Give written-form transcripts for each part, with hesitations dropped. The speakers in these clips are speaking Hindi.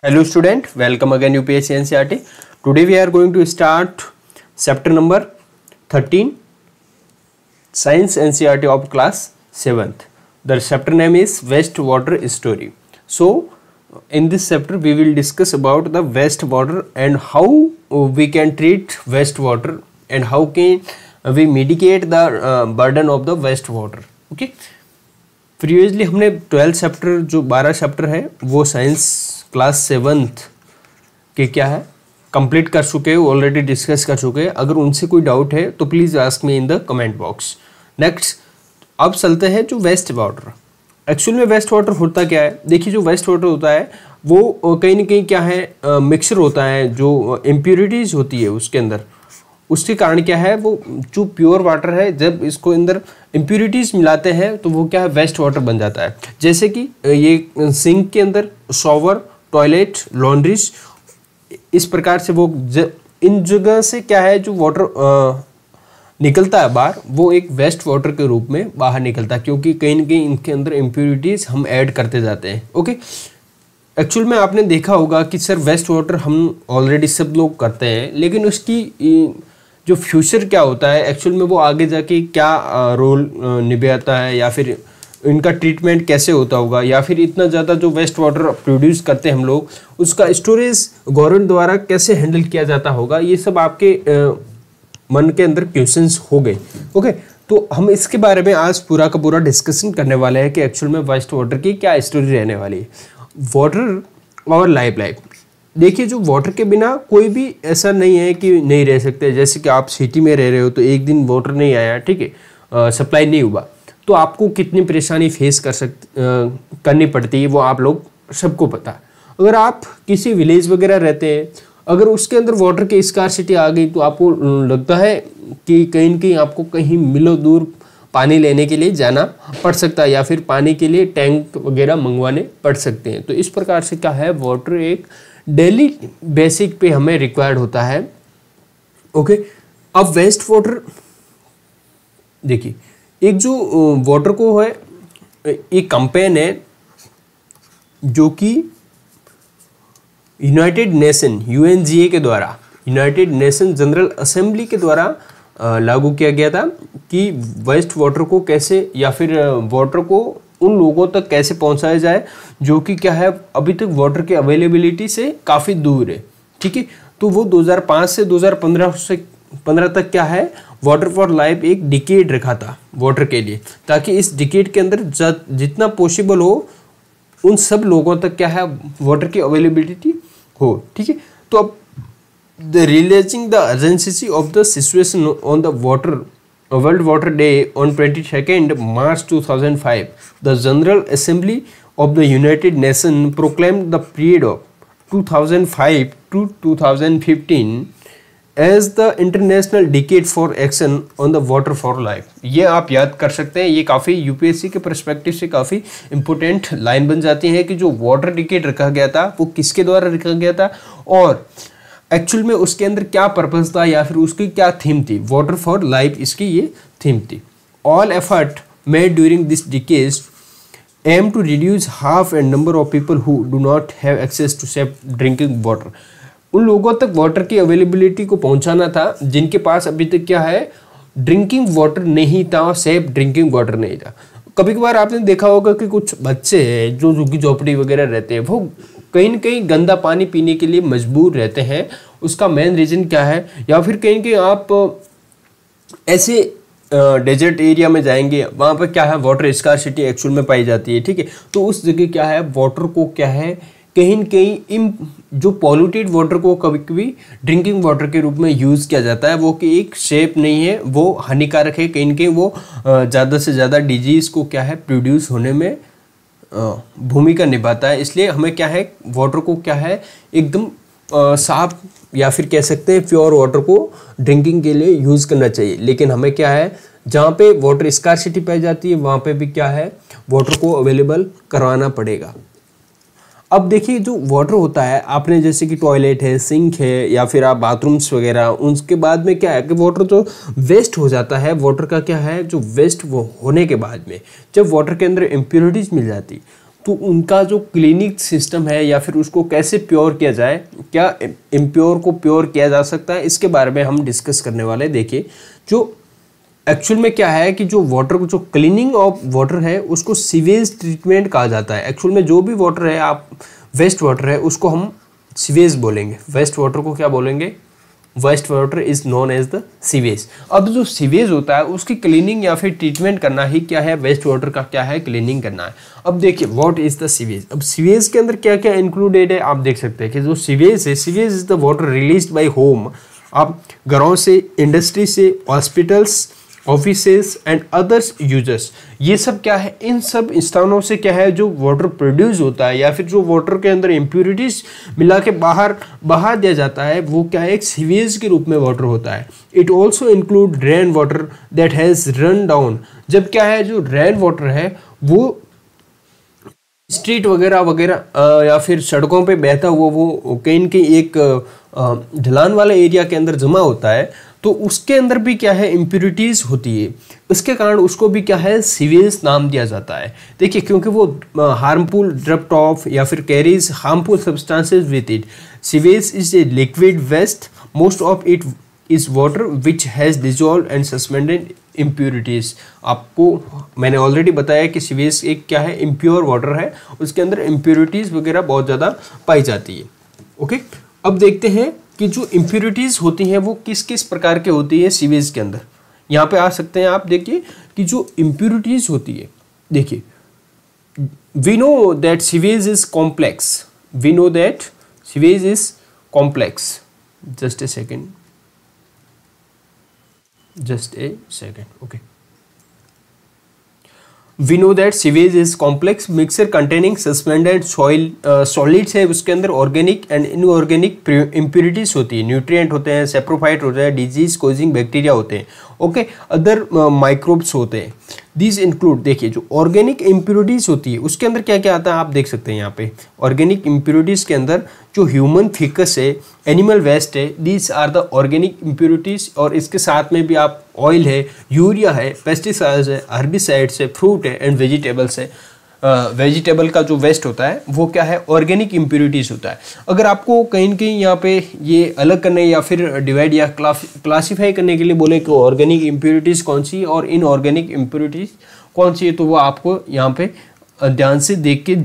Hello student, welcome again UPSC NCERT. Today we are going to start chapter number 13 Science NCERT of class 7th. The chapter name is wastewater story. So in this chapter we will discuss about the wastewater and how we can treat wastewater and how can we mitigate the burden of the wastewater. Okay. Previously हमने 12 चैप्टर जो 12 चैप्टर है वो साइंस क्लास 7th के क्या है कंप्लीट कर चुके हैं, ऑलरेडी डिस्कस कर चुके हैं. अगर उनसे कोई डाउट है तो please ask me in the comment box. Next अब चलते हैं जो वेस्ट वाटर. एक्चुअल में वेस्ट वाटर होता क्या है? देखिए जो वेस्ट वाटर होता है वो कहीं ना कहीं क्या है मिक्सचर होता है, जो इम्प्योरिटीज़ होती है उसके अंदर. उसके कारण क्या है वो जो प्योर वाटर है जब इसको अंदर इम्प्योरिटीज़ मिलाते हैं तो वो क्या है वेस्ट वाटर बन जाता है. जैसे कि ये सिंक के अंदर शॉवर, टॉयलेट, लॉन्ड्रीज, इस प्रकार से वो इन जगह से क्या है जो वाटर निकलता है बाहर वो एक वेस्ट वाटर के रूप में बाहर निकलता है, क्योंकि कहीं ना कहीं इनके अंदर इम्प्योरिटीज़ हम ऐड करते जाते हैं. ओके. एक्चुअल में आपने देखा होगा कि सर वेस्ट वाटर हम ऑलरेडी सब लोग करते हैं, लेकिन उसकी जो फ्यूचर क्या होता है एक्चुअल में वो आगे जाके क्या रोल निभाता है, या फिर इनका ट्रीटमेंट कैसे होता होगा, या फिर इतना ज़्यादा जो वेस्ट वाटर प्रोड्यूस करते हैं हम लोग उसका स्टोरेज गवर्नमेंट द्वारा कैसे हैंडल किया जाता होगा, ये सब आपके मन के अंदर क्वेश्चंस हो गए. ओके. तो हम इसके बारे में आज पूरा का पूरा डिस्कशन करने वाले हैं कि एक्चुअल में वेस्ट वाटर की क्या स्टोरी रहने वाली है. वाटर और लाइफ. देखिए जो वाटर के बिना कोई भी ऐसा नहीं है कि नहीं रह सकते. जैसे कि आप सिटी में रह रहे हो तो एक दिन वाटर नहीं आया, ठीक है, सप्लाई नहीं हुआ, तो आपको कितनी परेशानी फेस करनी पड़ती है वो आप लोग सबको पता है. अगर आप किसी विलेज वगैरह रहते हैं, अगर उसके अंदर वाटर की स्कार्सिटी आ गई तो आपको लगता है कि कहीं न कहीं आपको कहीं मिलो दूर पानी लेने के लिए जाना पड़ सकता है, या फिर पानी के लिए टैंक वगैरह मंगवाने पड़ सकते हैं. तो इस प्रकार से क्या है वाटर एक डेली बेसिक पे हमें रिक्वायर्ड होता है. ओके. अब वेस्ट वाटर देखिए एक जो वाटर को है एक कंपेन है जो कि यूनाइटेड नेशन UNGA के द्वारा, यूनाइटेड नेशन जनरल असेंबली के द्वारा लागू किया गया था कि वेस्ट वाटर को कैसे या फिर वाटर को उन लोगों तक कैसे पहुंचाया जाए जो कि क्या है अभी तक वाटर के अवेलेबिलिटी से काफ़ी दूर है. ठीक है. तो वो 2005 से 2015 तक क्या है वाटर फॉर लाइफ एक डिकेड रखा था वाटर के लिए, ताकि इस डिकेड के अंदर जितना पॉसिबल हो उन सब लोगों तक क्या है वाटर की अवेलेबिलिटी हो. ठीक है. तो अब the realizing the urgency of the situation on the World Water Day on 22nd March 2005, the General Assembly of the United Nations proclaimed the period of 2005 to 2015 as the International Decade for Action on the Water for Life. ये आप याद कर सकते हैं, ये काफ़ी UPSC के परस्पेक्टिव से काफ़ी इंपॉर्टेंट लाइन बन जाती है कि जो वाटर डिकेड रखा गया था वो किसके द्वारा रखा गया था और एक्चुअल में उसके अंदर क्या पर्पस था या फिर उसकी क्या थीम थी. वाटर फॉर लाइफ इसकी ये थीम थी. All effort made during this decade aim to reduce half and number of people who do not have access to safe drinking water. उन लोगों तक वाटर की अवेलेबिलिटी को पहुंचाना था जिनके पास अभी तक क्या है ड्रिंकिंग वाटर नहीं था और सेफ ड्रिंकिंग वाटर नहीं था. कभी कभार आपने देखा होगा कि कुछ बच्चे हैं जो झुग्गी झोपड़ी वगैरह रहते हैं, वो कहीं न कहीं गंदा पानी पीने के लिए मजबूर रहते हैं. उसका मेन रीज़न क्या है, या फिर कहीं कि आप ऐसे डेजर्ट एरिया में जाएंगे वहाँ पर क्या है वाटर स्कार्सिटी एक्चुअल में पाई जाती है. ठीक है. तो उस जगह क्या है वाटर को क्या है कहीं न कहीं इन जो पॉल्यूटेड वाटर को कभी कभी ड्रिंकिंग वाटर के रूप में यूज़ किया जाता है, वो कि एक सेफ नहीं है, वो हानिकारक है, कहीं न कहीं वो ज़्यादा से ज़्यादा डिजीज़ को क्या है प्रोड्यूस होने में भूमिका निभाता है. इसलिए हमें क्या है वाटर को क्या है एकदम साफ या फिर कह सकते हैं प्योर वाटर को ड्रिंकिंग के लिए यूज़ करना चाहिए. लेकिन हमें क्या है जहाँ पे वाटर स्कार्सिटी पाई जाती है वहाँ पे भी क्या है वाटर को अवेलेबल करवाना पड़ेगा. अब देखिए जो वाटर होता है आपने जैसे कि टॉयलेट है, सिंक है, या फिर आप बाथरूम्स वगैरह, उसके बाद में क्या है कि वाटर जो वेस्ट हो जाता है, वाटर का क्या है जो वेस्ट वो होने के बाद में जब वाटर के अंदर इम्प्योरिटीज़ मिल जाती तो उनका जो क्लीनिंग सिस्टम है या फिर उसको कैसे प्योर किया जाए, क्या इम्प्योर को प्योर किया जा सकता है, इसके बारे में हम डिस्कस करने वाले हैं। देखिए जो एक्चुअल में क्या है कि जो वाटर को, जो क्लीनिंग ऑफ वाटर है उसको सीवेज ट्रीटमेंट कहा जाता है। एक्चुअल में जो भी वाटर है, आप वेस्ट वाटर है उसको हम सीवेज बोलेंगे। वेस्ट वाटर को क्या बोलेंगे? Waste water is known as the sewage. अब जो सीवेज होता है उसकी क्लीनिंग या फिर ट्रीटमेंट करना ही क्या है, वेस्ट वाटर का क्या है, क्लीनिंग करना है। अब देखिए व्हाट इज द सीवेज। अब सीवेज के अंदर क्या क्या इंक्लूडेड है आप देख सकते हैं कि जो सीवेज है, sewage is the water released by home, आप घरों से, इंडस्ट्री से, hospitals, offices and others users, ये सब क्या है, इन सब स्थानों से क्या है जो वाटर प्रोड्यूस होता है या फिर जो वाटर के अंदर इम्प्यूरिटीज मिला के बाहर बहा दिया जाता है, वो क्या है, एक सीवेज के रूप में वाटर होता है। It also include rain water that has run down. जब क्या है जो रेन वाटर है वो स्ट्रीट वगैरह वगैरह या फिर सड़कों पे बहता हुआ वो कहीं की एक ढलान वाले एरिया के अंदर जमा होता है, तो उसके अंदर भी क्या है इम्प्यूरिटीज़ होती है। इसके कारण उसको भी क्या है सीवेज नाम दिया जाता है। देखिए क्योंकि वो हार्मफुल ड्रफ्ट ऑफ या फिर carries harmful substances with it. Sewage is a liquid waste, most of it is water which has dissolve and suspended impurities. आपको मैंने ऑलरेडी बताया कि सीवेज एक क्या है, इम्प्योर वाटर है, उसके अंदर इम्प्यूरिटीज़ वगैरह बहुत ज़्यादा पाई जाती है। ओके, अब देखते हैं कि जो इम्प्यूरिटीज़ होती हैं वो किस किस प्रकार के होती है सीवेज के अंदर। यहाँ पे आ सकते हैं आप, देखिए कि जो इम्प्यूरिटीज़ होती है, देखिए we know that sewage is complex, we know that sewage is complex. Just a second, okay. We know that sewage is complex mixture containing suspended soil solids है, उसके अंदर ऑर्गेनिक एंड इनऑर्गेनिक इम्प्यूरिटीज होती है, न्यूट्रिएंट होते हैं, सेप्रोफाइट होते हैं, डिजीज कोजिंग बैक्टीरिया होते हैं, ओके, अदर माइक्रोब्स होते हैं। दीज इंक्लूड, देखिए जो ऑर्गेनिक इम्प्यूरिटीज होती है उसके अंदर क्या क्या आता है आप देख सकते हैं यहाँ पे। ऑर्गेनिक इम्प्यूरिटीज के अंदर जो ह्यूमन फिकस है, एनिमल वेस्ट है, these are the organic impurities. और इसके साथ में भी आप ऑयल है, यूरिया है, पेस्टिसाइड्स है, हर्बिसाइड्स है, फ्रूट है एंड वेजिटेबल्स है। वेजिटेबल का जो वेस्ट होता है वो क्या है, ऑर्गेनिक इम्प्यूरिटीज होता है। अगर आपको कहीं न कहीं यहाँ पे ये अलग करने या फिर डिवाइड या क्लासीफाई करने के लिए बोले कि ऑर्गेनिक इम्प्यूरिटीज कौन सी और इनऑर्गेनिक इम्प्यूरिटीज कौन सी है, तो वो आपको यहाँ पे ध्यान से देख के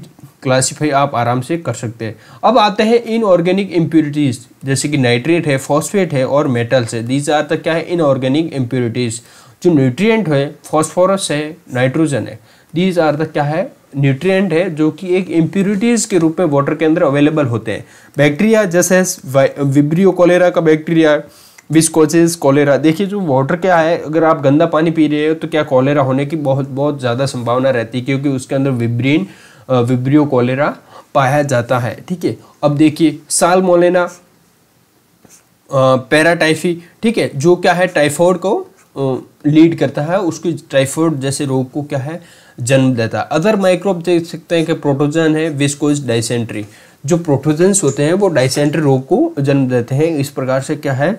क्लासीफाई आप आराम से कर सकते हैं। अब आते हैं इनऑर्गेनिक इम्प्यूरिटीज, जैसे कि नाइट्रेट है, फॉस्फेट है और मेटल्स है। दीज आर तक क्या है इनऑर्गेनिक इम्प्यूरिटीज। जो न्यूट्रिएंट है, फॉस्फोरस है, नाइट्रोजन है, दीज आर द क्या है न्यूट्रिएंट है जो कि एक इम्प्यूरिटीज के रूप में वाटर के अंदर अवेलेबल होते हैं। बैक्टीरिया जैसे विब्रियो कोलेरा का बैक्टीरिया, विच कॉजेज कोलेरा। देखिए जो वाटर क्या है, अगर आप गंदा पानी पी रहे हो तो क्या कोलेरा होने की बहुत बहुत ज़्यादा संभावना रहती है, क्योंकि उसके अंदर विब्रियो कोलेरा पाया जाता है। ठीक है, अब देखिए साल्मोनेला पैराटाइफी, ठीक है, जो क्या है टाइफाइड को लीड करता है, उसकी टाइफाइड जैसे रोग को क्या है जन्म देता है। अदर माइक्रोब देख सकते हैं कि प्रोटोजन है, विस्कोज डाइसेंट्री। जो प्रोटोजन्स होते हैं वो डाइसेंट्री रोग को जन्म देते हैं। इस प्रकार से क्या है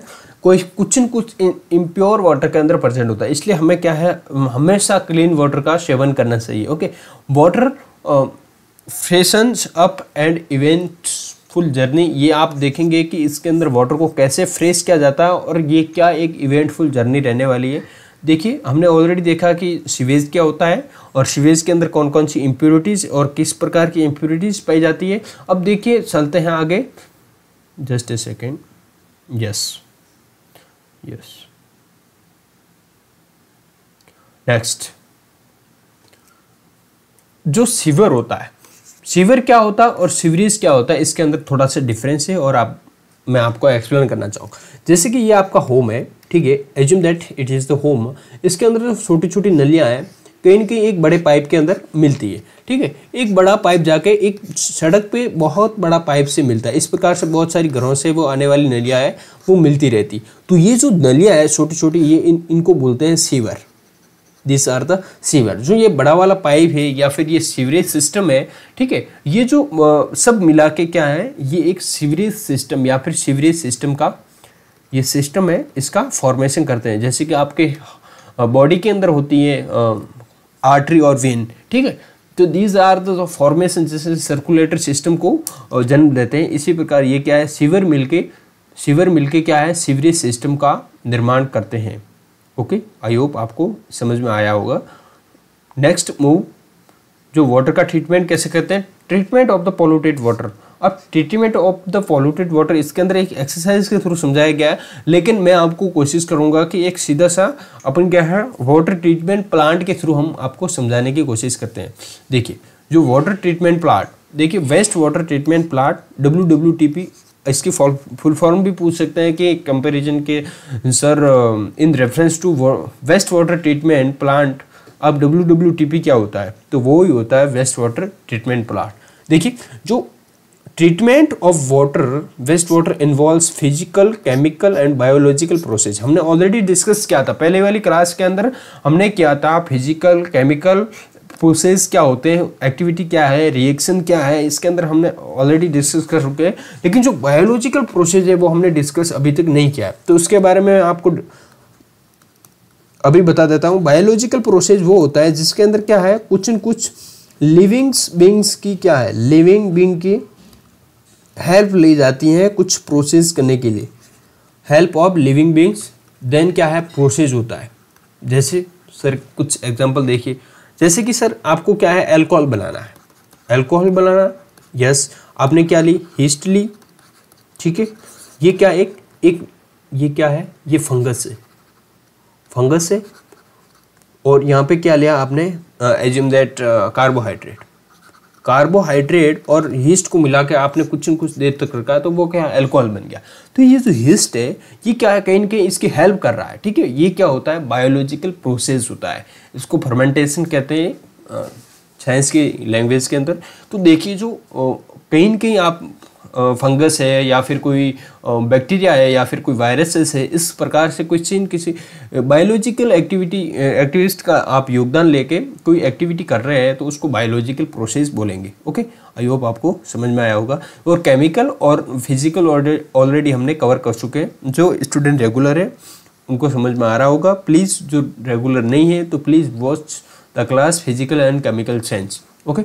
कोई कुछ न कुछ इम्प्योर वाटर के अंदर प्रेजेंट होता है, इसलिए हमें क्या है हमेशा क्लीन वाटर का सेवन करना चाहिए। Okay, water freshens up and eventful journey. ये आप देखेंगे कि इसके अंदर वाटर को कैसे फ्रेश किया जाता है और ये क्या एक इवेंटफुल जर्नी रहने वाली है। देखिए हमने ऑलरेडी देखा कि सीवेज क्या होता है और सीवेज के अंदर कौन कौन सी इम्प्यूरिटीज़ और किस प्रकार की इम्प्यूरिटीज़ पाई जाती है। अब देखिए चलते हैं आगे, just a second, yes next, जो सीवर होता है, सीवर क्या होता है और सीवरेज क्या होता है, इसके अंदर थोड़ा सा डिफरेंस है और मैं आपको एक्सप्लेन करना चाहूँगा। जैसे कि ये आपका होम है, ठीक है, assume that it is the home. इसके अंदर जो छोटी छोटी नलियाँ हैं कहीं न कहीं एक बड़े पाइप के अंदर मिलती है, ठीक है, एक बड़ा पाइप जाके एक सड़क पे बहुत बड़ा पाइप से मिलता है। इस प्रकार से बहुत सारी घरों से वो आने वाली नलियाँ है वो मिलती रहती। तो ये जो नलियाँ है छोटी छोटी, ये इनको बोलते हैं sewer. This are the sewer. जो ये बड़ा वाला पाइप है या फिर ये सीवरेज सिस्टम है, ठीक है, ये जो सब मिला के क्या है, ये एक सीवरेज सिस्टम या फिर सीवरेज सिस्टम का ये सिस्टम है, इसका फॉर्मेशन करते हैं। जैसे कि आपके बॉडी के अंदर होती है आर्टरी और वेन, ठीक है, तो दीज आर द फॉर्मेशन जैसे सर्कुलेटर सिस्टम को जन्म देते हैं। इसी प्रकार ये क्या है, सीवर मिलके क्या है, सीवरेज सिस्टम का निर्माण करते हैं। ओके, आई होप आपको समझ में आया होगा। नेक्स्ट मूव, जो वाटर का ट्रीटमेंट कैसे करते हैं, treatment of the polluted water. अब treatment of the polluted water इसके अंदर एक एक्सरसाइज के थ्रू समझाया गया है, लेकिन मैं आपको कोशिश करूंगा कि एक सीधा सा अपन क्या है वाटर ट्रीटमेंट प्लांट के थ्रू हम आपको समझाने की कोशिश करते हैं। देखिए जो वाटर ट्रीटमेंट प्लांट, देखिए waste water treatment plant WWTP, इसकी फुल फॉर्म भी पूछ सकते हैं कि कंपैरिजन के sir in reference to waste water treatment plant अब WWTP क्या होता है, तो वो ही होता है वेस्ट वाटर ट्रीटमेंट प्लांट। देखिए जो treatment of water, waste water involves physical, chemical and biological process. हमने ऑलरेडी डिस्कस किया था पहले वाली क्लास के अंदर, हमने किया था फिजिकल, केमिकल प्रोसेस क्या होते हैं, एक्टिविटी क्या है, रिएक्शन क्या है, इसके अंदर हमने ऑलरेडी डिस्कस कर चुके हैं। लेकिन जो बायोलॉजिकल प्रोसेस है वो हमने डिस्कस अभी तक नहीं किया है, तो उसके बारे में आपको अभी बता देता हूँ। बायोलॉजिकल प्रोसेस वो होता है जिसके अंदर क्या है, कुछ न कुछ लिविंग बींग्स की क्या है, लिविंग बींग की हेल्प ली जाती है कुछ प्रोसेस करने के लिए, help of living beings. Then क्या है, प्रोसेस होता है। जैसे सर कुछ एग्जांपल देखिए, जैसे कि सर आपको क्या है, अल्कोहल बनाना है, अल्कोहल बनाना, यस आपने क्या ली, यीस्ट ली, ठीक है। ये क्या एक ये क्या है, ये फंगस है, और यहाँ पे क्या लिया आपने, एज्यूम दैट कार्बोहाइड्रेट और यीस्ट को मिला के आपने कुछ न कुछ देर तक रखा, तो वो क्या है, अल्कोहल बन गया। तो ये जो यीस्ट है ये क्या है, कहीं ना कहीं इसकी हेल्प कर रहा है, ठीक है। ये क्या होता है, बायोलॉजिकल प्रोसेस होता है, इसको फर्मेंटेशन कहते हैं साइंस की लैंग्वेज के अंदर। तो देखिए जो कहीं ना कहीं आप फंगस है या फिर कोई बैक्टीरिया है या फिर कोई वायरसेस है, इस प्रकार से किसी बायोलॉजिकल एक्टिविस्ट का आप योगदान लेके कोई एक्टिविटी कर रहे हैं, तो उसको बायोलॉजिकल प्रोसेस बोलेंगे। ओके, आई होप आपको समझ में आया होगा। और केमिकल और फिजिकल ऑलरेडी हमने कवर कर चुके हैं। जो स्टूडेंट रेगुलर है उनको समझ में आ रहा होगा। प्लीज़ जो रेगुलर नहीं है तो please watch the class physical and chemical science. Okay,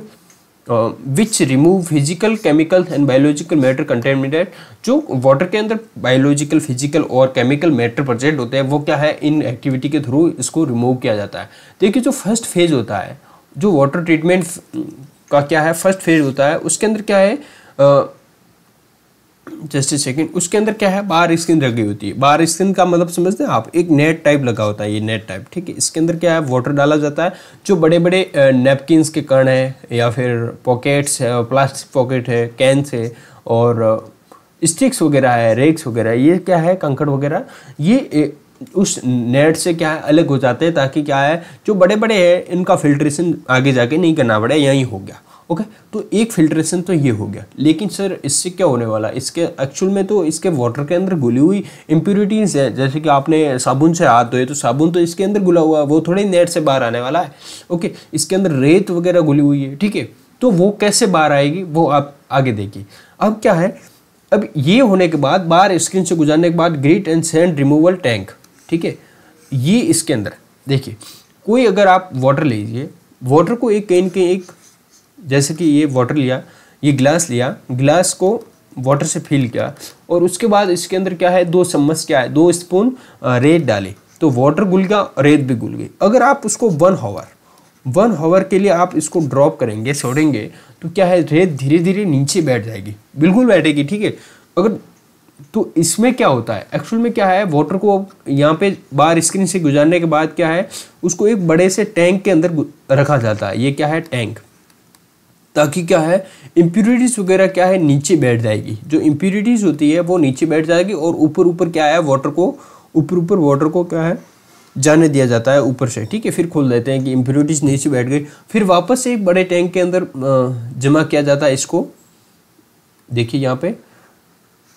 which remove physical, chemical and biological matter contaminated. जो वाटर के अंदर बायोलॉजिकल, फिजिकल और केमिकल मैटर प्रेजेंट होते हैं वो क्या है, इन एक्टिविटी के थ्रू इसको रिमूव किया जाता है। देखिए जो फर्स्ट फेज होता है, जो वाटर ट्रीटमेंट का क्या है, फर्स्ट फेज होता है, उसके अंदर क्या है, जस्ट ए सेकेंड, उसके अंदर क्या है, बार स्किन लगी होती है। बार स्किन का मतलब समझते हैं आप, एक नेट टाइप लगा होता है, ये नेट टाइप, ठीक है। इसके अंदर क्या है, वाटर डाला जाता है। जो बड़े बड़े नैपकिन्स के कण है या फिर पॉकेट्स है, प्लास्टिक पॉकेट है, कैंस है और स्टिक्स वगैरह है, रेक्स वगैरह, ये क्या है, कंकड़ वगैरह, ये उस नेट से क्या है अलग हो जाते हैं, ताकि क्या है जो बड़े बड़े हैं इनका फिल्ट्रेशन आगे जाके नहीं करना पड़े, यहीं हो गया। ओके, तो एक फिल्ट्रेशन तो ये हो गया। लेकिन सर इससे क्या होने वाला, इसके एक्चुअल में तो इसके वाटर के अंदर घुली हुई इम्प्योरिटीज़ है। जैसे कि आपने साबुन से हाथ धोए तो साबुन तो इसके अंदर घुला हुआ है, वो थोड़ी नेट से बाहर आने वाला है। ओके, इसके अंदर रेत वगैरह घुली हुई है, ठीक है। तो वो कैसे बाहर आएगी वो आप आगे देखिए। अब क्या है, अब ये होने के बाद बाहर स्क्रीन से गुजारने के बाद grit and sand removal tank, ठीक है। ये इसके अंदर देखिए, कोई अगर आप वाटर लीजिए, वाटर को एक कहीं के एक, जैसे कि ये वाटर लिया, ये गिलास लिया, गिलास को वाटर से फिल किया और उसके बाद इसके अंदर क्या है, 2 चम्मच क्या है, 2 स्पून रेत डाली, तो वाटर घुल गया, रेत भी घुल गई। अगर आप उसको 1 आवर के लिए आप इसको ड्रॉप करेंगे, छोड़ेंगे, तो क्या है, रेत धीरे धीरे नीचे बैठ जाएगी, बिल्कुल बैठेगी, ठीक है। अगर तो इसमें क्या होता है, एक्चुअल में क्या है, वाटर को यहाँ पे बाहर स्क्रीन से गुजारने के बाद क्या है, उसको एक बड़े से टैंक के अंदर रखा जाता है। ये क्या है, टैंक, ताकि क्या है, इम्प्योरिटीज़ वगैरह क्या है नीचे बैठ जाएगी। जो इम्प्योरिटीज़ होती है वो नीचे बैठ जाएगी और ऊपर क्या है, वाटर को क्या है, जाने दिया जाता है ऊपर से, ठीक है। फिर खोल देते हैं कि इम्प्योरिटीज़ नीचे बैठ गई, फिर वापस से एक बड़े टैंक के अंदर जमा किया जाता है इसको, देखिए यहाँ पे।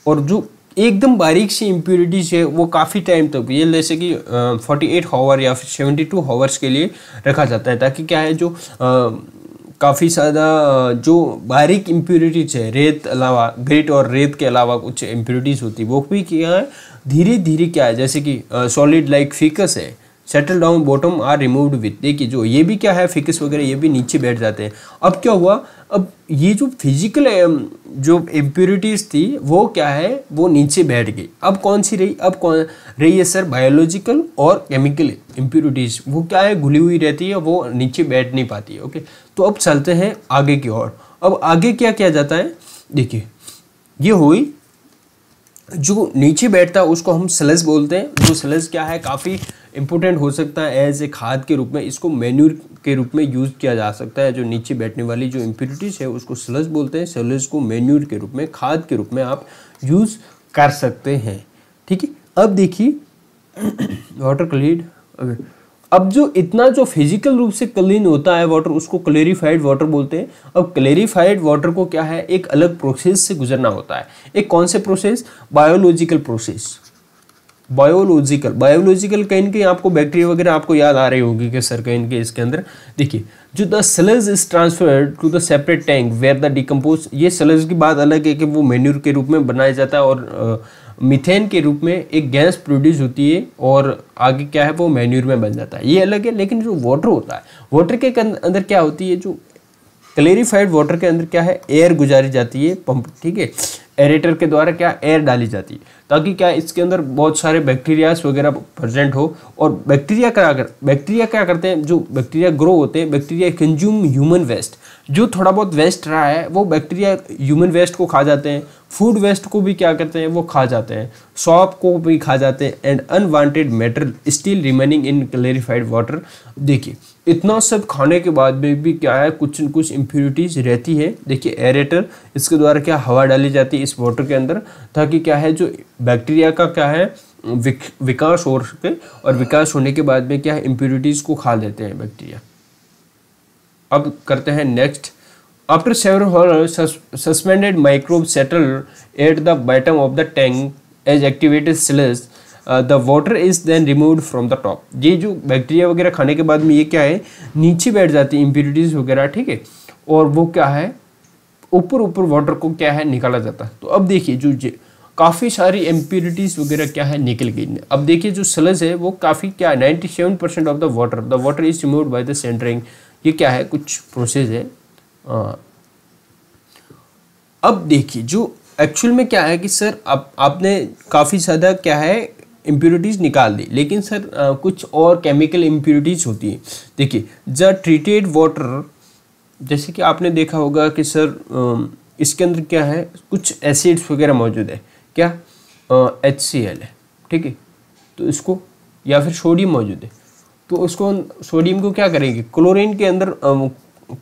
और जो एकदम बारीक सी इम्प्योरिटीज़ है वो काफ़ी टाइम तक, ये जैसे कि 48 आवर या फिर 72 आवर्स के लिए रखा जाता है, ताकि क्या है, जो काफ़ी ज़्यादा जो बारीक इम्प्योरिटीज़ है, रेत अलावा, ग्रिट और रेत के अलावा कुछ इम्प्योरिटीज़ होती है, वो भी क्या है, धीरे धीरे क्या है, जैसे कि सॉलिड लाइक फिकस है, settle down bottom are removed with. देखिए जो ये भी क्या है फिकस वगैरह ये भी नीचे बैठ जाते हैं। अब क्या हुआ, अब ये जो फिजिकल जो इम्प्योरिटीज़ थी वो क्या है वो नीचे बैठ गई। अब कौन सी रही, अब कौन रही है सर, बायोलॉजिकल और केमिकल इम्प्योरिटीज़ वो क्या है घुली हुई रहती है, वो नीचे बैठ नहीं पाती है। ओके, तो अब चलते हैं आगे की ओर। अब आगे क्या किया जाता है, देखिए ये हुई जो नीचे बैठता है उसको हम स्लज बोलते हैं। जो स्लज क्या है काफ़ी इंपॉर्टेंट हो सकता है एज ए खाद के रूप में, इसको मैन्यूर के रूप में यूज़ किया जा सकता है। जो नीचे बैठने वाली जो इम्प्योरिटीज़ है उसको स्लज बोलते हैं। स्लज को मैन्यूर के रूप में, खाद के रूप में आप यूज़ कर सकते हैं। ठीक है, अब देखिए वाटर क्लीन, अब जो इतना जो फिजिकल रूप से क्लीन होता है वाटर उसको क्लेरिफाइड वाटर बोलते हैं। अब क्लेरिफाइड वाटर को क्या है एक अलग प्रोसेस से गुजरना होता है। एक कौन से प्रोसेस, बायोलॉजिकल प्रोसेस। बायोलॉजिकल कहीं कहीं आपको बैक्टीरिया वगैरह आपको याद आ रही होगी कि सर कहीं के इसके अंदर देखिए जो the sludge is transferred to the separate tank where the decompose. ये स्लज की बात अलग है कि वो मैन्यूर के रूप में बनाया जाता है और मीथेन के रूप में एक गैस प्रोड्यूस होती है और आगे क्या है वो मैन्यूर में बन जाता है, ये अलग है। लेकिन जो वाटर होता है, वाटर के अंदर क्या होती है, जो क्लेरिफाइड वाटर के अंदर क्या है एयर गुजारी जाती है पंप, ठीक है, एरेटर के द्वारा क्या एयर डाली जाती है ताकि क्या इसके अंदर बहुत सारे बैक्टीरियाज वगैरह प्रेजेंट हो। और बैक्टीरिया क्या करते हैं, जो बैक्टीरिया ग्रो होते हैं, बैक्टीरिया कंज्यूम ह्यूमन वेस्ट। जो थोड़ा बहुत वेस्ट रहा है वो बैक्टीरिया ह्यूमन वेस्ट को खा जाते हैं, फूड वेस्ट को भी क्या करते हैं वो खा जाते हैं, सॉप को भी खा जाते हैं, and unwanted matter still remaining in clarified water. देखिए इतना सब खाने के बाद में भी क्या है कुछ न कुछ इम्प्योरिटीज़ रहती है। देखिए एरेटर, इसके द्वारा क्या हवा डाली जाती है इस वाटर के अंदर ताकि क्या है जो बैक्टीरिया का क्या है विकास हो सके, और विकास होने के बाद में क्या है इम्प्योरिटीज़ को खा लेते हैं बैक्टीरिया। अब करते हैं next. After several suspended microbe settle at the bottom of the tank as activated sludge the water is then removed from the top. ये जो बैक्टीरिया वगैरह खाने के बाद में ये क्या है नीचे बैठ जाती है इम्प्योरिटीज़ वगैरह, ठीक है, और वो क्या है ऊपर वाटर को क्या है निकाला जाता है। तो अब देखिए जो काफ़ी सारी इम्प्योरिटीज़ वगैरह क्या है निकल गई। अब देखिए जो स्लज है वो काफ़ी क्या 97% of the water is removed by the centering. ये क्या है कुछ प्रोसेस है। अब देखिए जो एक्चुअल में क्या है कि सर आपने काफ़ी ज़्यादा क्या है इम्प्योरिटीज़ निकाल दी, लेकिन सर कुछ और केमिकल इम्प्योरिटीज़ होती है। देखिए द ट्रीटेड वाटर, जैसे कि आपने देखा होगा कि सर इसके अंदर क्या है कुछ एसिड्स वगैरह मौजूद है, क्या HCl है, ठीक है, तो इसको या फिर सोडियम मौजूद है, तो उसको सोडियम को क्या करेंगे क्लोरीन के अंदर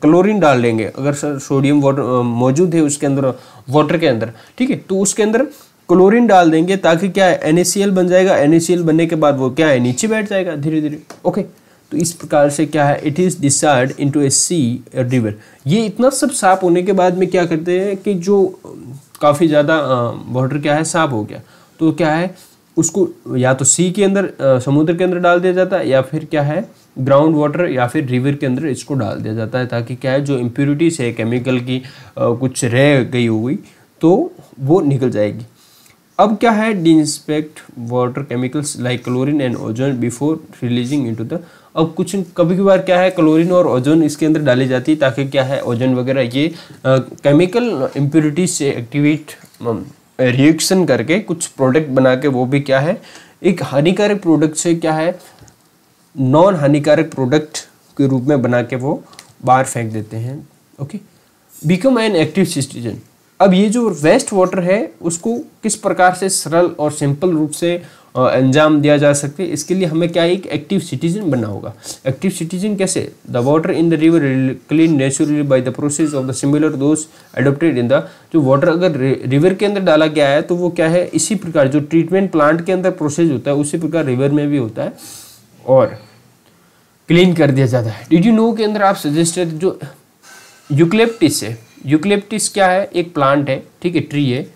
क्लोरीन डाल देंगे। अगर सर सोडियम वाटर मौजूद है उसके अंदर वाटर के अंदर, ठीक है, तो उसके अंदर क्लोरीन डाल देंगे ताकि क्या है NaCl बन जाएगा। NaCl बनने के बाद वो क्या है नीचे बैठ जाएगा धीरे धीरे। ओके, तो इस प्रकार से क्या है it is discharge into a sea river. ये इतना सब साफ होने के बाद में क्या करते हैं कि जो काफ़ी ज़्यादा वाटर क्या है साफ हो गया, तो क्या है उसको या तो सी के अंदर समुद्र के अंदर डाल दिया जाता है या फिर क्या है ग्राउंड वाटर या फिर रिवर के अंदर इसको डाल दिया जाता है ताकि क्या है जो इम्प्योरिटीज़ है केमिकल की कुछ रह गई हुई तो वो निकल जाएगी। अब क्या है disinfect water chemicals like chlorine and ozone before releasing into the. अब कुछ कभी कभार क्या है क्लोरीन और ओजोन इसके अंदर डाली जाती है ताकि क्या है ओजोन वगैरह ये केमिकल इम्प्योरिटीज से एक्टिवेट रिएक्शन करके कुछ प्रोडक्ट बना के वो भी क्या है एक हानिकारक प्रोडक्ट से क्या है नॉन हानिकारक प्रोडक्ट के रूप में बना के वो बाहर फेंक देते हैं। Okay, become an active citizen. अब ये जो वेस्ट वाटर है उसको किस प्रकार से सरल और सिंपल रूप से अंजाम दिया जा सकते हैं, इसके लिए हमें क्या एक एक्टिव सिटीजन बनना होगा। एक्टिव सिटीजन कैसे, the water in the river clean naturally by the process of the similar those adopted in the. जो वाटर अगर रिवर के अंदर डाला गया है तो वो क्या है इसी प्रकार जो ट्रीटमेंट प्लांट के अंदर प्रोसेस होता है उसी प्रकार रिवर में भी होता है और क्लीन कर दिया जाता है। डिड यू नो के अंदर आप सजेस्टेड जो यूकलिप्टिस है, यूकलिप्टिस क्या है एक प्लांट है, ठीक है, ट्री है,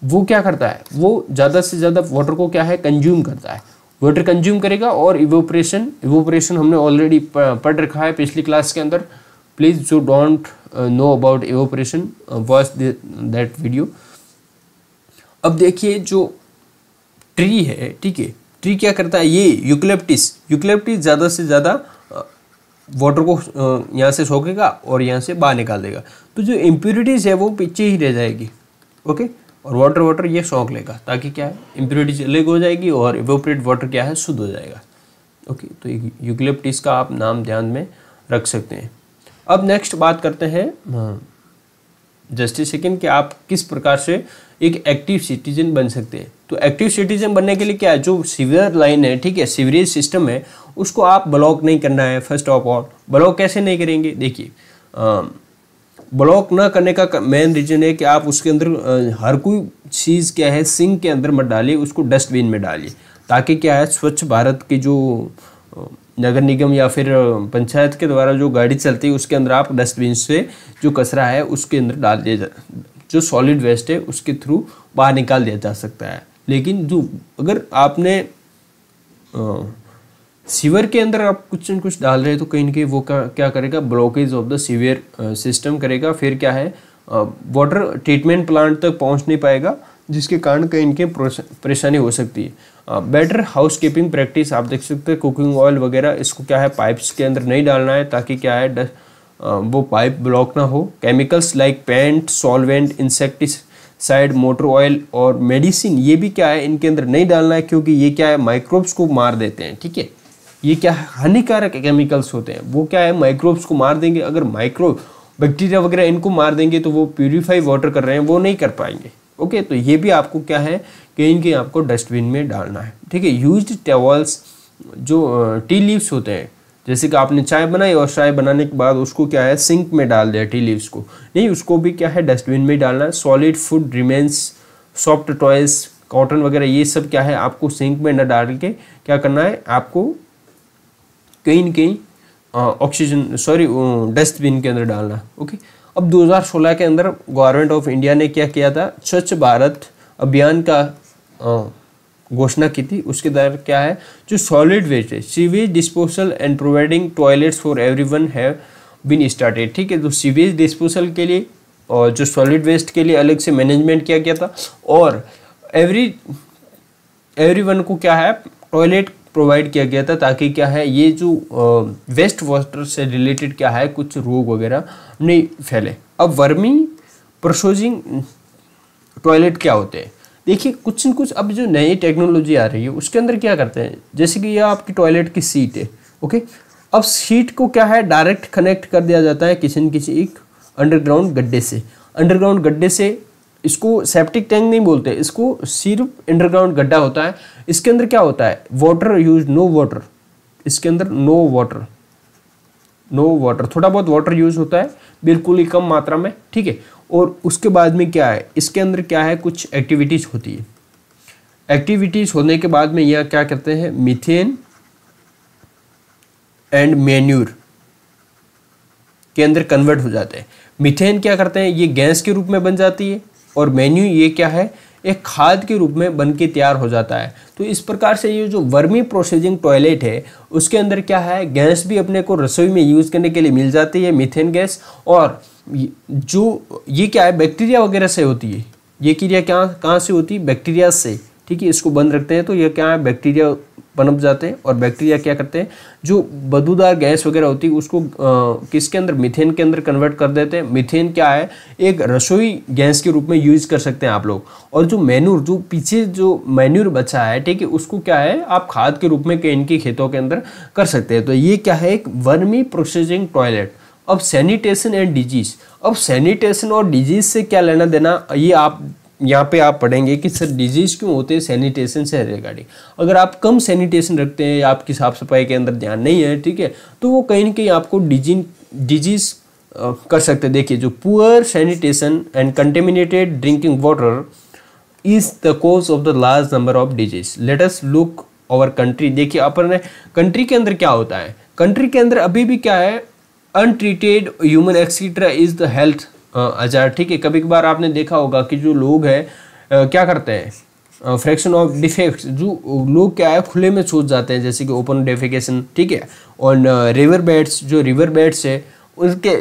वो क्या करता है वो ज़्यादा से ज़्यादा वाटर को क्या है कंज्यूम करता है, वाटर कंज्यूम करेगा और इवोपरेशन हमने ऑलरेडी पढ़ रखा है पिछली क्लास के अंदर। प्लीज़ जो don't know about evaporation watch that video. अब देखिए जो ट्री है, ठीक है, ट्री क्या करता है, ये यूकलिप्टिस ज़्यादा से ज़्यादा वाटर को यहाँ से सोखेगा और यहाँ से बाहर निकाल देगा, तो जो इम्प्योरिटीज़ है वो पीछे ही रह जाएगी। ओके, और वाटर ये सोख लेगा ताकि क्या है, इम्प्योरिटीज अलग हो जाएगी और इवेपोरेट वाटर क्या है, शुद्ध हो जाएगा। ओके, तो यूकलिप्टिस का आप नाम ध्यान में रख सकते हैं। अब नेक्स्ट बात करते हैं जस्टिस सेकंड कि आप किस प्रकार से एक एक्टिव सिटीजन बन सकते हैं। तो एक्टिव सिटीजन बनने के लिए क्या है, जो सीवर लाइन है, ठीक है, सीवरेज सिस्टम है, उसको आप ब्लॉक नहीं करना है। फर्स्ट ऑफ ऑल ब्लॉक कैसे नहीं करेंगे, देखिए ब्लॉक ना करने का मेन रीजन है कि आप उसके अंदर हर कोई चीज़ क्या है सिंक के अंदर मत डालिए, उसको डस्टबिन में डालिए, ताकि क्या है स्वच्छ भारत की जो नगर निगम या फिर पंचायत के द्वारा जो गाड़ी चलती है उसके अंदर आप डस्टबिन से जो कचरा है उसके अंदर डाल दिया जो सॉलिड वेस्ट है उसके थ्रू बाहर निकाल दिया जा सकता है। लेकिन जो अगर आपने सीवर के अंदर आप कुछ न कुछ डाल रहे हैं तो कहीं ना कहीं वो क्या करेगा, blockage of the sewer system करेगा। फिर क्या है, वाटर ट्रीटमेंट प्लांट तक पहुंच नहीं पाएगा, जिसके कारण कहीं इनके परेशानी हो सकती है। बेटर हाउस कीपिंग प्रैक्टिस आप देख सकते हैं, कुकिंग ऑयल वगैरह इसको क्या है पाइप्स के अंदर नहीं डालना है, ताकि क्या है वो पाइप ब्लॉक ना हो। Chemicals like paint, solvent, insecticide, motor oil और मेडिसिन ये भी क्या है इनके अंदर नहीं डालना है, क्योंकि ये क्या है माइक्रोब्स को मार देते हैं। ठीक है, ये क्या है हानिकारक केमिकल्स होते हैं, वो क्या है माइक्रोब्स को मार देंगे। अगर माइक्रो बैक्टीरिया वगैरह इनको मार देंगे तो वो प्यूरिफाई वाटर कर रहे हैं वो नहीं कर पाएंगे। ओके, तो ये भी आपको क्या है कहीं कहीं आपको डस्टबिन में डालना है। ठीक है, यूज्ड टॉवल्स जो टी लीव्स होते हैं, जैसे कि आपने चाय बनाई और चाय बनाने के बाद उसको क्या है सिंक में डाल दिया टी लीव्स को, नहीं उसको भी क्या है डस्टबिन में डालना है। Solid food remains, soft toys, cotton वगैरह ये सब क्या है आपको सिंक में न डाल के क्या करना है, आपको कहीं न कहीं डस्टबिन के अंदर डालना। ओके, अब 2016 के अंदर गवर्नमेंट ऑफ इंडिया ने क्या किया था, स्वच्छ भारत अभियान का घोषणा की थी। उसके द्वारा क्या है जो सॉलिड वेस्ट है, sewage disposal and providing toilets for everyone have been started. ठीक है, तो सीवेज डिस्पोजल के लिए और जो सॉलिड वेस्ट के लिए अलग से मैनेजमेंट किया गया था, और एवरीवन को क्या है टॉयलेट प्रोवाइड किया गया था, ताकि क्या है ये जो वेस्ट वाटर से रिलेटेड क्या है कुछ रोग वगैरह नहीं फैले। अब वर्मी प्रोसेसिंग टॉयलेट क्या होते हैं, देखिए कुछ न कुछ अब जो नई टेक्नोलॉजी आ रही है उसके अंदर क्या करते हैं, जैसे कि ये आपकी टॉयलेट की सीट है। ओके, अब सीट को क्या है डायरेक्ट कनेक्ट कर दिया जाता है किसी एक अंडरग्राउंड गड्ढे से। अंडरग्राउंड गड्ढे से इसको सेप्टिक टैंक नहीं बोलते, इसको सिर्फ अंडरग्राउंड गड्ढा होता है। इसके अंदर क्या होता है वाटर यूज नो वाटर, इसके अंदर नो वाटर थोड़ा बहुत वाटर यूज होता है, बिल्कुल ही कम मात्रा में। ठीक है, और उसके बाद में क्या है इसके अंदर क्या है कुछ एक्टिविटीज होती है। एक्टिविटीज होने के बाद में यह क्या करते हैं मीथेन एंड मैन्यूर के अंदर कन्वर्ट हो जाते हैं। मीथेन क्या करते हैं ये गैस के रूप में बन जाती है, और मैन्यू ये क्या है एक खाद के रूप में बन के तैयार हो जाता है। तो इस प्रकार से ये जो वर्मी प्रोसेसिंग टॉयलेट है उसके अंदर क्या है गैस भी अपने को रसोई में यूज़ करने के लिए मिल जाती है, मीथेन गैस। और जो ये क्या है बैक्टीरिया वगैरह से होती है, ये क्रिया कहाँ से होती है बैक्टीरिया से। ठीक है, इसको बंद रखते हैं तो ये क्या है बैक्टीरिया पनप जाते हैं, और बैक्टीरिया क्या करते हैं जो बदबूदार गैस वगैरह होती है उसको किसके अंदर मीथेन के अंदर कन्वर्ट कर देते हैं। मीथेन क्या है एक रसोई गैस के रूप में यूज कर सकते हैं आप लोग। और जो मैन्यूर जो पीछे जो मैन्यूर बचा है ठीक है उसको क्या है आप खाद के रूप में इनके खेतों के अंदर कर सकते हैं। तो ये क्या है एक वर्मी प्रोसेसिंग टॉयलेट। अब सैनिटेशन एंड डिजीज, अब सैनिटेशन और डिजीज से क्या लेना देना ये आप यहाँ पे आप पढ़ेंगे कि सर डिजीज क्यों होते हैं सैनिटेशन से रिगार्डिंग। अगर आप कम सैनिटेशन रखते हैं या आपकी साफ सफाई के अंदर ध्यान नहीं है ठीक है तो वो कहीं ना कहीं आपको डिजीज कर सकते हैं। देखिए जो poor sanitation and contaminated drinking water is the cause of the large number of disease. Let us look over country. देखिए अपन कंट्री के अंदर क्या होता है, कंट्री के अंदर अभी भी क्या है untreated human excreta is the health hazard. ठीक है, कभी कभार आपने देखा होगा कि जो लोग हैं क्या करते हैं फ्रैक्शन ऑफ डिफेक्ट्स, जो लोग क्या है खुले में सोच जाते हैं जैसे कि ओपन डेफिकेशन। ठीक है, और रिवर बेड्स जो रिवर बेड्स है उसके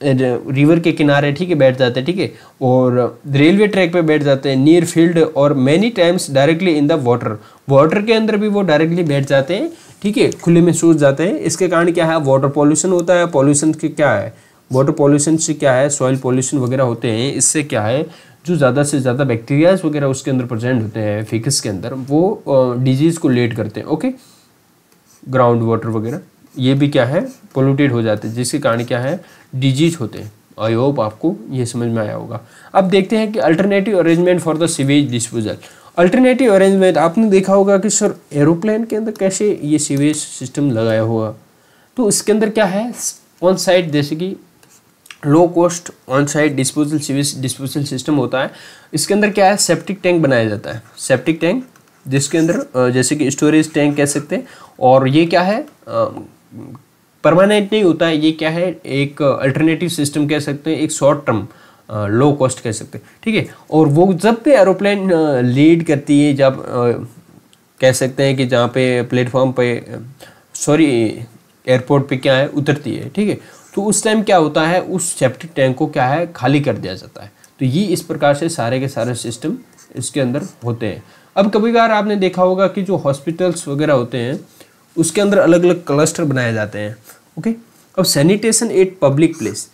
रिवर के किनारे, ठीक है, बैठ जाते हैं, ठीक है, और रेलवे ट्रैक पे बैठ जाते हैं, नियर फील्ड, और many times directly in the water, water के अंदर भी वो डायरेक्टली बैठ जाते हैं, ठीक है, खुले में सूख जाते हैं। इसके कारण क्या है, वाटर पॉल्यूशन होता है। पॉल्यूशन के क्या है, वाटर पॉल्यूशन से क्या है, सॉइल पॉल्यूशन वगैरह होते हैं। इससे क्या है, जो ज़्यादा से ज़्यादा बैक्टीरियाज वगैरह उसके अंदर प्रेजेंट होते हैं फिकस के अंदर, वो डिजीज़ को लेट करते हैं। ओके, ग्राउंड वाटर वगैरह ये भी क्या है, पोल्यूटेड हो जाते हैं, जिसके कारण क्या है, डिजीज होते हैं। आई होप आपको ये समझ में आया होगा। अब देखते हैं कि alternative arrangement for the sewage disposal. Alternative arrangement आपने देखा होगा कि सर एरोप्लेन के अंदर कैसे ये सीवेज सिस्टम लगाया हुआ, तो इसके अंदर क्या है, ऑन साइड जैसे कि low cost on side disposal sewage disposal system होता है। इसके अंदर क्या है, सेप्टिक टैंक बनाया जाता है, सेप्टिक टैंक, जिसके अंदर जैसे कि स्टोरेज टैंक कह सकते हैं। और ये क्या है, परमानेंट नहीं होता है, ये क्या है, एक अल्टरनेटिव सिस्टम कह सकते हैं, एक शॉर्ट टर्म लो कॉस्ट कह सकते हैं, ठीक है। और वो जब भी एरोप्लेन लीड करती है, जब कह सकते हैं कि जहाँ पे प्लेटफॉर्म पे सॉरी एयरपोर्ट पे क्या है उतरती है, ठीक है, तो उस टाइम क्या होता है, उस सेप्टिक टैंक को क्या है, खाली कर दिया जाता है। तो ये इस प्रकार से सारे के सारे सिस्टम इसके अंदर होते हैं। अब कभी बार आपने देखा होगा कि जो हॉस्पिटल्स वगैरह होते हैं उसके अंदर अलग अलग क्लस्टर बनाए जाते हैं। ओके, अब सैनिटेशन एट पब्लिक प्लेस।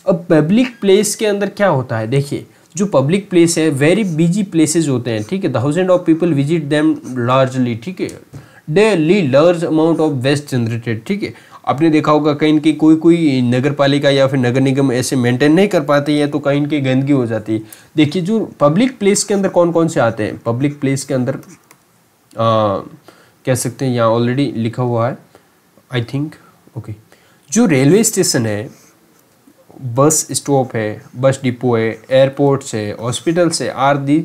अब पब्लिक प्लेस के अंदर क्या होता है, देखिए जो पब्लिक प्लेस है वेरी बिजी प्लेसेस होते हैं, ठीक है, thousand of people visit them largely, ठीक है, daily large amount of waste generated, ठीक है। आपने देखा होगा कहीं की कोई नगर पालिका या फिर नगर निगम ऐसे मेंटेन नहीं कर पाती है, तो कहीं की गंदगी हो जाती है। देखिए जो पब्लिक प्लेस के अंदर कौन कौन से आते हैं, पब्लिक प्लेस के अंदर कह सकते हैं, यहाँ ऑलरेडी लिखा हुआ है आई थिंक। ओके, जो रेलवे स्टेशन है, बस स्टॉप है, बस डिपो है, एयरपोर्ट्स है, हॉस्पिटल्स है, are the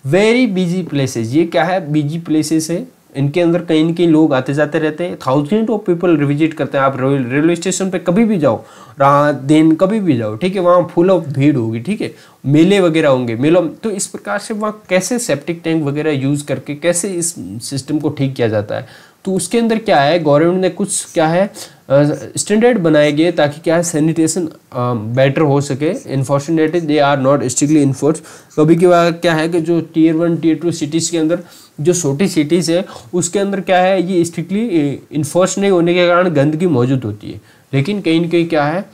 very busy places. ये क्या है, बिजी प्लेसेस है, इनके अंदर कहीं न कहीं लोग आते जाते रहते हैं, थाउजेंड ऑफ पीपल विजिट करते हैं। आप रेलवे स्टेशन पे कभी भी जाओ, रात दिन कभी भी जाओ, ठीक है, वहाँ फुल ऑफ भीड़ होगी, ठीक है, मेले वगैरह होंगे, मेलों। तो इस प्रकार से वहाँ कैसे सेप्टिक टैंक वगैरह यूज़ करके कैसे इस सिस्टम को ठीक किया जाता है, तो उसके अंदर क्या है, गवर्नमेंट ने कुछ क्या है स्टैंडर्ड बनाए गए ताकि क्या है सैनिटेशन बेटर हो सके। Unfortunately they are not strictly enforce. कभी कभार क्या है कि जो टियर 1 टियर 2 सिटीज़ के अंदर, जो छोटी सिटीज़ है उसके अंदर क्या है, ये स्ट्रिक्टली इन्फोर्स नहीं होने के कारण गंदगी मौजूद होती है। लेकिन कहीं न कहीं क्या है,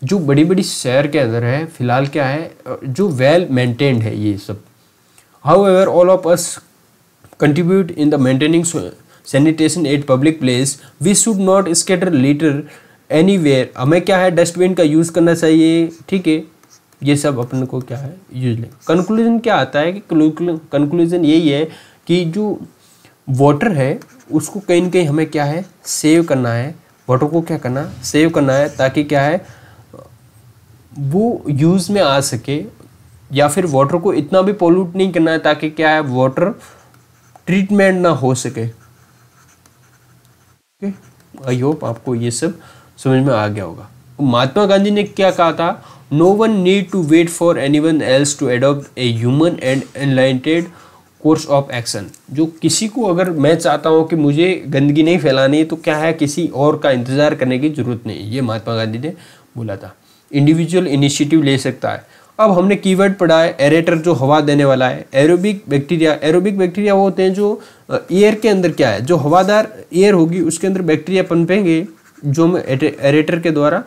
जो बड़ी बड़ी शहर के अंदर है फिलहाल क्या है, जो वेल मेंटेन्ड है ये सब। However all of us contribute in the maintaining sanitation at public place, we should not scatter litter anywhere. हमें क्या है, डस्टबिन का यूज़ करना चाहिए, ठीक है, ये सब अपन को क्या है यूज लें। कंक्लूजन क्या आता है कि कंक्लूजन यही है कि जो वाटर है उसको कहीं न कहीं हमें क्या है सेव करना है, वाटर को क्या करना, सेव करना है, ताकि क्या है वो यूज़ में आ सके, या फिर वाटर को इतना भी पोल्यूट नहीं करना है ताकि क्या है वाटर ट्रीटमेंट ना हो सके। आई होप आपको ये सब समझ में आ गया होगा। महात्मा गांधी ने क्या कहा था, no one need to wait for anyone else to adopt a human and enlightened course of action. जो किसी को, अगर मैं चाहता हूँ कि मुझे गंदगी नहीं फैलानी है, तो क्या है किसी और का इंतजार करने की जरूरत नहीं, ये महात्मा गांधी ने बोला था। इंडिविजुअल इनिशिएटिव ले सकता है। अब हमने कीवर्ड पढ़ा है एरेटर, जो हवा देने वाला है, एरोबिक बैक्टीरिया। एरोबिक बैक्टीरिया वो होते हैं जो एयर के अंदर क्या है, जो हवादार एयर होगी उसके अंदर बैक्टीरिया पनपेंगे, जो एरेटर के द्वारा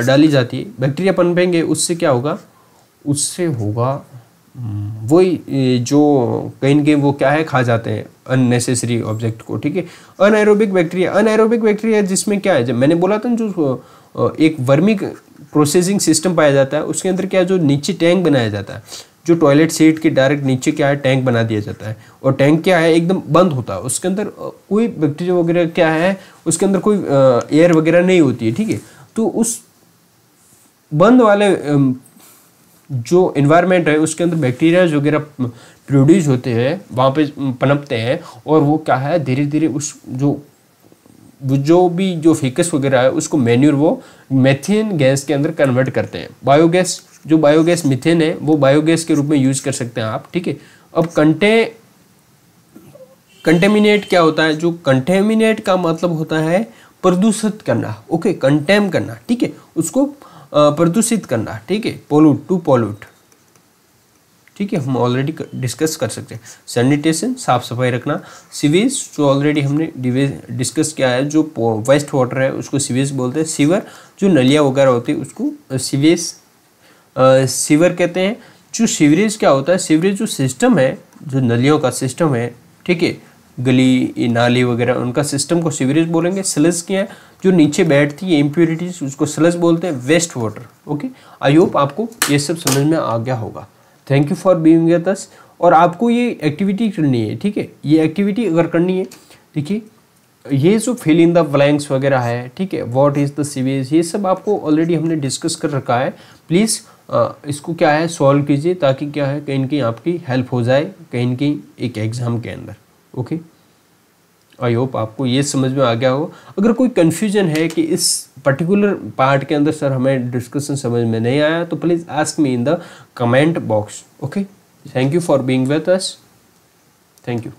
डाली जाती है। बैक्टीरिया पनपेंगे, उससे क्या होगा, उससे होगा वही जो कहीं न कहीं वो क्या है खा जाते हैं अननेसेसरी ऑब्जेक्ट को, ठीक है। अनएरोबिक बैक्टीरिया जिसमें क्या है, जब मैंने बोला था जो एक वर्मिक प्रोसेसिंग सिस्टम पाया जाता है, उसके अंदर क्या है, जो नीचे टैंक बनाया जाता है, जो टॉयलेट सीट के डायरेक्ट नीचे क्या है टैंक बना दिया जाता है, और टैंक क्या है एकदम बंद होता है, उसके अंदर कोई बैक्टीरिया वगैरह क्या है, उसके अंदर कोई एयर वगैरह नहीं होती है, ठीक है। तो उस बंद वाले जो इन्वायरमेंट है उसके अंदर बैक्टीरिया वगैरह प्रोड्यूस होते हैं, वहाँ पे पनपते हैं, और वो क्या है धीरे धीरे उस जो भी जो फिकस वगैरह है उसको मैन्यूर वो मेथेन गैस के अंदर कन्वर्ट करते हैं। बायोगैस, जो बायोगैस मीथेन है वो बायोगैस के रूप में यूज कर सकते हैं आप, ठीक है। अब कंटेमिनेट क्या होता है, जो कंटेमिनेट का मतलब होता है प्रदूषित करना, ओके, कंटेम करना, ठीक है, उसको प्रदूषित करना, ठीक है, पोल्यूट, टू पोल्यूट, ठीक है, हम ऑलरेडी डिस्कस कर सकते हैं। सैनिटेशन, साफ सफाई रखना। सीवेज, जो ऑलरेडी हमने डिस्कस किया है, जो वेस्ट वाटर है उसको सीवेज बोलते हैं। सीवर, जो नलियाँ वगैरह होती है उसको सीवेज सीवर कहते हैं। जो सीवरेज क्या होता है, सीवरेज जो सिस्टम है, जो नलियों का सिस्टम है, ठीक है, गली नाली वगैरह, उनका सिस्टम को सीवरेज बोलेंगे। स्लज क्या है, जो नीचे बैठती है इम्प्योरिटीज, उसको स्लज बोलते हैं। Waste water, okay. I hope आपको ये सब समझ में आ गया होगा। Thank you for being with us. और आपको ये एक्टिविटी करनी है, ठीक है, ये एक्टिविटी अगर करनी है, देखिए ये जो फिल इन द ब्लैंक्स वगैरह है, ठीक है, व्हाट इज़ द सीवेज, ये सब आपको ऑलरेडी हमने डिस्कस कर रखा है। प्लीज़ इसको क्या है सॉल्व कीजिए, ताकि क्या है कहीं न कहीं आपकी हेल्प हो जाए कहीं न कहीं एक एग्ज़ाम के अंदर, ओके। आई होप आपको ये समझ में आ गया हो। अगर कोई कन्फ्यूजन है कि इस पर्टिकुलर पार्ट के अंदर सर हमें डिस्कशन समझ में नहीं आया, तो please ask me in the comment box, okay. Thank you for being with us, thank you.